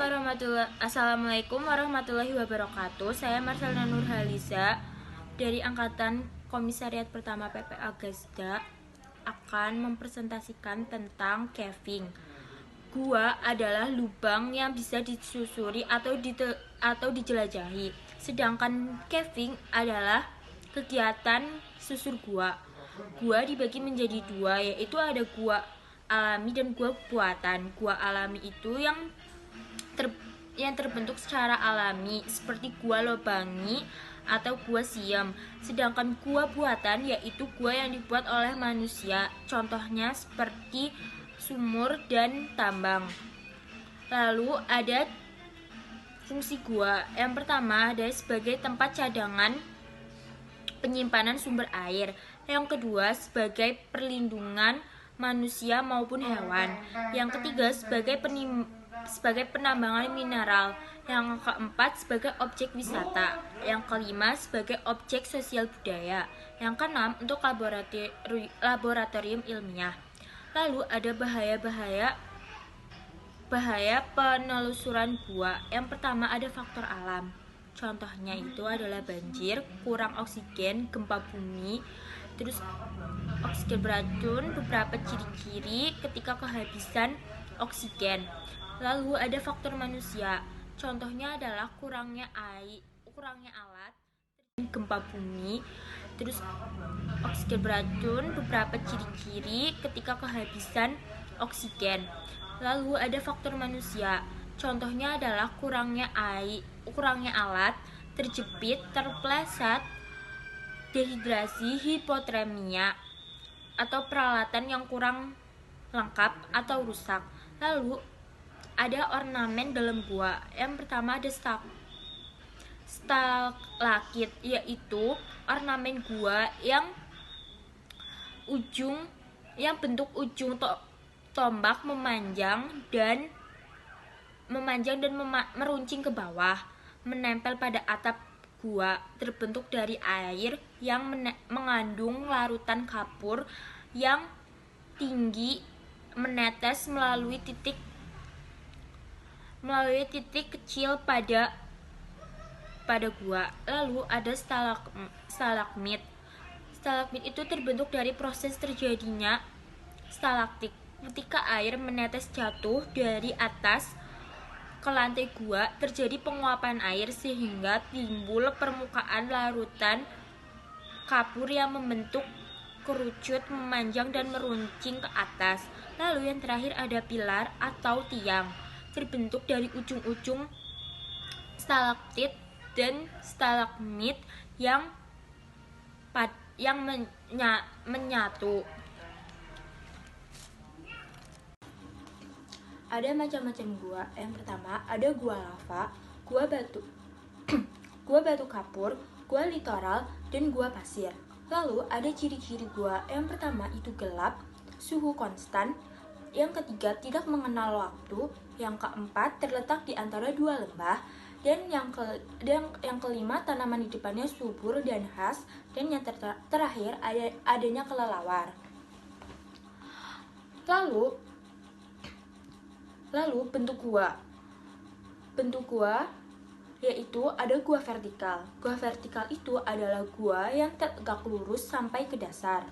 Assalamualaikum warahmatullahi wabarakatuh. Saya Marcelina Nurhaliza dari Angkatan Komisariat Pertama PPA Gazda akan mempresentasikan tentang caving. Gua adalah lubang yang bisa disusuri atau dijelajahi. Sedangkan caving adalah kegiatan susur gua. Gua dibagi menjadi dua, yaitu ada gua alami dan gua buatan. Gua alami itu yang terbentuk secara alami seperti gua Lobangi atau gua Siem. Sedangkan gua buatan yaitu gua yang dibuat oleh manusia, contohnya seperti sumur dan tambang. Lalu ada fungsi gua. Yang pertama adalah sebagai tempat cadangan penyimpanan sumber air. Yang kedua sebagai perlindungan manusia maupun hewan. Yang ketiga sebagai penambangan mineral. Yang keempat sebagai objek wisata. Yang kelima sebagai objek sosial budaya. Yang keenam untuk laboratorium ilmiah. Lalu ada bahaya penelusuran gua. Yang pertama ada faktor alam. Contohnya itu adalah banjir, kurang oksigen, gempa bumi, terus oksigen beracun, beberapa ciri-ciri ketika kehabisan oksigen. Lalu ada faktor manusia. Contohnya adalah kurangnya alat, gempa bumi, terus oksigen beracun, beberapa ciri-ciri ketika kehabisan oksigen. Lalu ada faktor manusia. Contohnya adalah kurangnya alat, terjepit, terpleset, dehidrasi, hipotermia, atau peralatan yang kurang lengkap atau rusak. Lalu ada ornamen dalam gua. Yang pertama ada stalaktit, yaitu ornamen gua yang bentuk ujung tombak memanjang dan meruncing ke bawah, menempel pada atap gua, terbentuk dari air yang mengandung larutan kapur yang tinggi, menetes melalui titik kecil pada gua. Lalu ada stalagmit. Stalagmit itu terbentuk dari proses terjadinya stalaktik ketika air menetes jatuh dari atas ke lantai gua, terjadi penguapan air sehingga timbul permukaan larutan kapur yang membentuk kerucut, memanjang dan meruncing ke atas. Lalu yang terakhir ada pilar atau tiang, terbentuk dari ujung-ujung stalaktit dan stalagmit yang menyatu. Ada macam-macam gua. Yang pertama ada gua lava, gua batu gua batu kapur, gua litoral, dan gua pasir. Lalu ada ciri-ciri gua. Yang pertama itu gelap, suhu konstan. Yang ketiga tidak mengenal waktu. Yang keempat terletak di antara dua lembah. Dan yang kelima tanaman di depannya subur dan khas. Dan yang terakhir adanya kelelawar. Lalu bentuk gua yaitu ada gua vertikal. Gua vertikal itu adalah gua yang tegak lurus sampai ke dasar.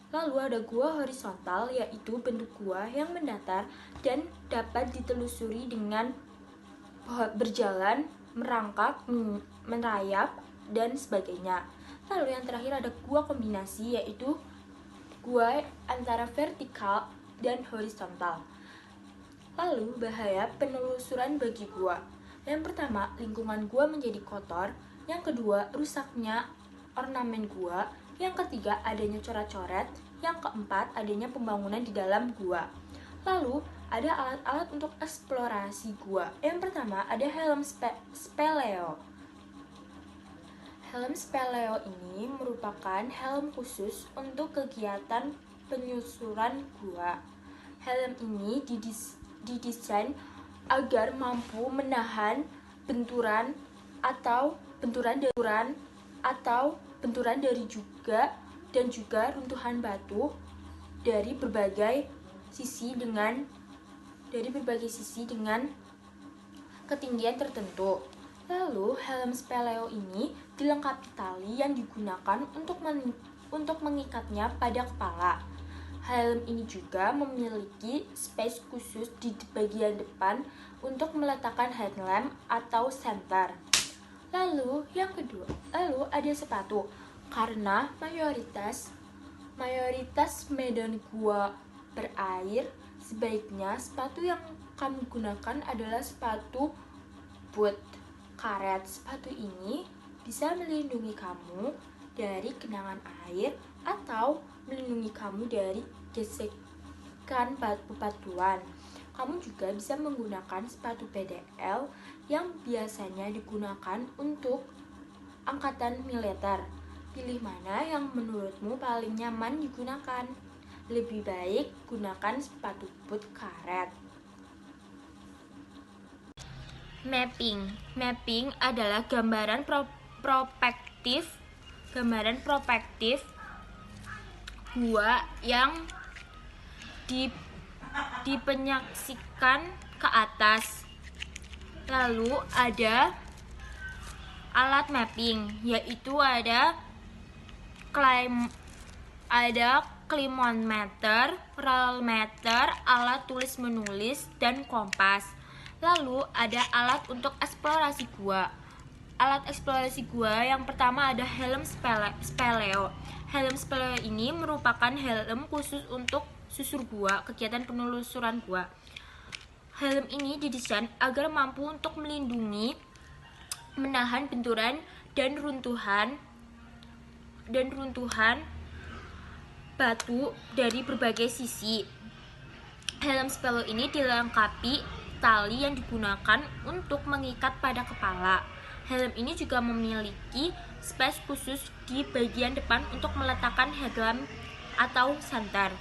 Lalu ada gua horizontal, yaitu bentuk gua yang mendatar dan dapat ditelusuri dengan berjalan, merangkak, merayap, dan sebagainya. Lalu yang terakhir ada gua kombinasi, yaitu gua antara vertikal dan horizontal. Lalu bahaya penelusuran bagi gua. Yang pertama, lingkungan gua menjadi kotor. Yang kedua, rusaknya ornamen gua. Yang ketiga, adanya coret-coret. Yang keempat, adanya pembangunan di dalam gua. Lalu ada alat-alat untuk eksplorasi gua. Yang pertama, ada helm speleo. Helm speleo ini merupakan helm khusus untuk kegiatan penyusuran gua. Helm ini didesain agar mampu menahan benturan dari runtuhan batu dari berbagai sisi dengan ketinggian tertentu. Lalu, helm speleo ini dilengkapi tali yang digunakan untuk mengikatnya pada kepala. Helm ini juga memiliki space khusus di bagian depan untuk meletakkan headlamp atau senter. Lalu ada sepatu. Karena mayoritas medan gua berair, sebaiknya sepatu yang kamu gunakan adalah sepatu boot karet. Sepatu ini bisa melindungi kamu dari genangan air atau melindungi kamu dari gesekan bebatuan. Kamu juga bisa menggunakan sepatu PDL yang biasanya digunakan untuk angkatan militer. Pilih mana yang menurutmu paling nyaman digunakan. Lebih baik gunakan sepatu boot karet. Mapping adalah gambaran prospektif gua yang dipenyaksikan ke atas. Lalu ada alat mapping, yaitu ada climometer, rolmeter, alat tulis menulis, dan kompas. Lalu ada alat untuk eksplorasi gua. Alat eksplorasi gua yang pertama ada helm speleo. Helm speleo ini merupakan helm khusus untuk susur gua, kegiatan penelusuran gua. Helm ini didesain agar mampu untuk melindungi, menahan benturan dan runtuhan batu dari berbagai sisi. Helm speleo ini dilengkapi tali yang digunakan untuk mengikat pada kepala. Helm ini juga memiliki space khusus di bagian depan untuk meletakkan headlamp atau senter.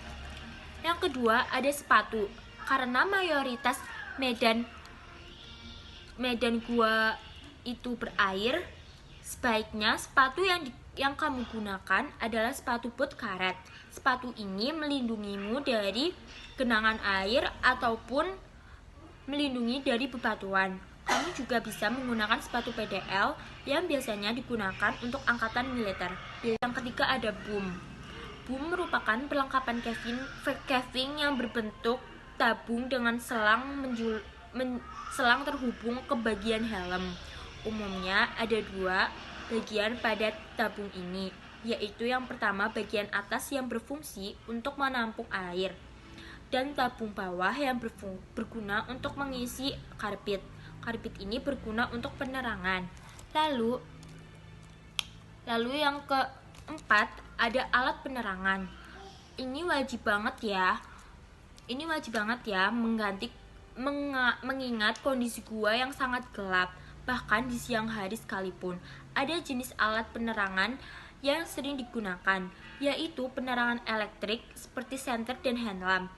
Yang kedua ada sepatu. Karena mayoritas medan gua itu berair, sebaiknya sepatu yang kamu gunakan adalah sepatu boot karet. Sepatu ini melindungimu dari genangan air ataupun melindungi dari bebatuan. Kamu juga bisa menggunakan sepatu PDL yang biasanya digunakan untuk angkatan militer. Yang ketiga ada boom. Boom merupakan perlengkapan caving yang berbentuk tabung dengan selang terhubung ke bagian helm. Umumnya ada dua bagian pada tabung ini, yaitu yang pertama bagian atas yang berfungsi untuk menampung air, dan tabung bawah yang berguna untuk mengisi karbit. Karbit ini berguna untuk penerangan. Lalu yang keempat ada alat penerangan. Ini wajib banget ya mengingat kondisi gua yang sangat gelap, bahkan di siang hari sekalipun. Ada jenis alat penerangan yang sering digunakan, yaitu penerangan elektrik seperti senter dan headlamp,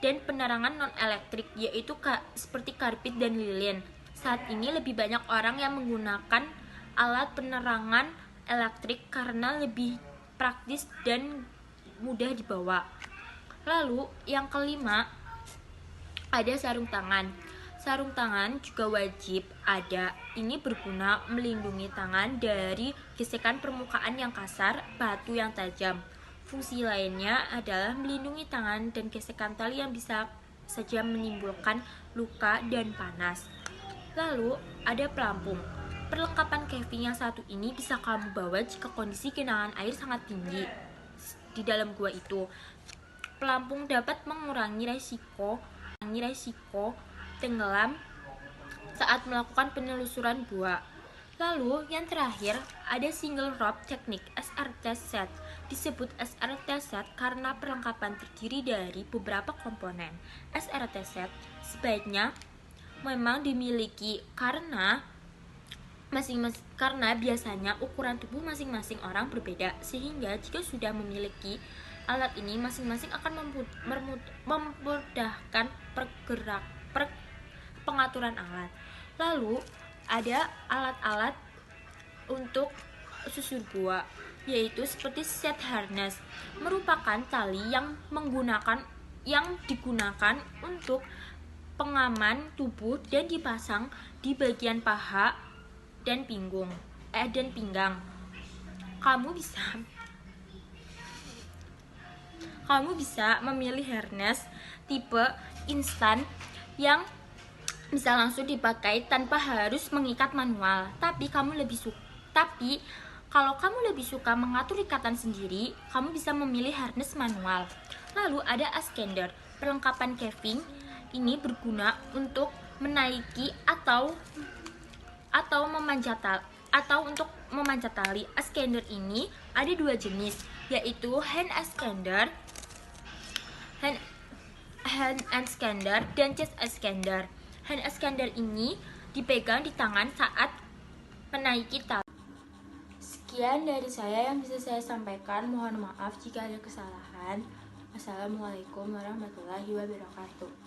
dan penerangan non-elektrik yaitu seperti karbit dan lilin. Saat ini lebih banyak orang yang menggunakan alat penerangan elektrik karena lebih praktis dan mudah dibawa. Lalu yang kelima ada sarung tangan. Sarung tangan juga wajib ada. Ini berguna melindungi tangan dari gesekan permukaan yang kasar, batu yang tajam. Fungsi lainnya adalah melindungi tangan dan gesekan tali yang bisa saja menimbulkan luka dan panas. Lalu ada pelampung. Perlengkapan caving yang satu ini bisa kamu bawa jika kondisi genangan air sangat tinggi di dalam gua itu. Pelampung dapat mengurangi resiko tenggelam saat melakukan penelusuran gua. Lalu yang terakhir ada single rope technique SRT set. Disebut SRT set karena perlengkapan terdiri dari beberapa komponen. SRT set sebaiknya memang dimiliki karena biasanya ukuran tubuh masing-masing orang berbeda, sehingga jika sudah memiliki alat ini, masing-masing akan memudahkan pengaturan alat. Lalu ada alat-alat untuk susur gua, yaitu seperti set harness, merupakan tali yang digunakan untuk pengaman tubuh dan dipasang di bagian paha dan pinggang. Kamu bisa memilih harness tipe instan yang bisa langsung dipakai tanpa harus mengikat manual. Tapi kalau kamu lebih suka mengatur ikatan sendiri, kamu bisa memilih harness manual. Lalu ada ascender. Perlengkapan Kevin ini berguna untuk menaiki atau memanjat tali. Ascender ini ada 2 jenis, yaitu hand extender dan chest extender. Hand extender ini dipegang di tangan saat menaiki tali. Sekian dari saya yang bisa saya sampaikan. Mohon maaf jika ada kesalahan. Wassalamualaikum warahmatullahi wabarakatuh.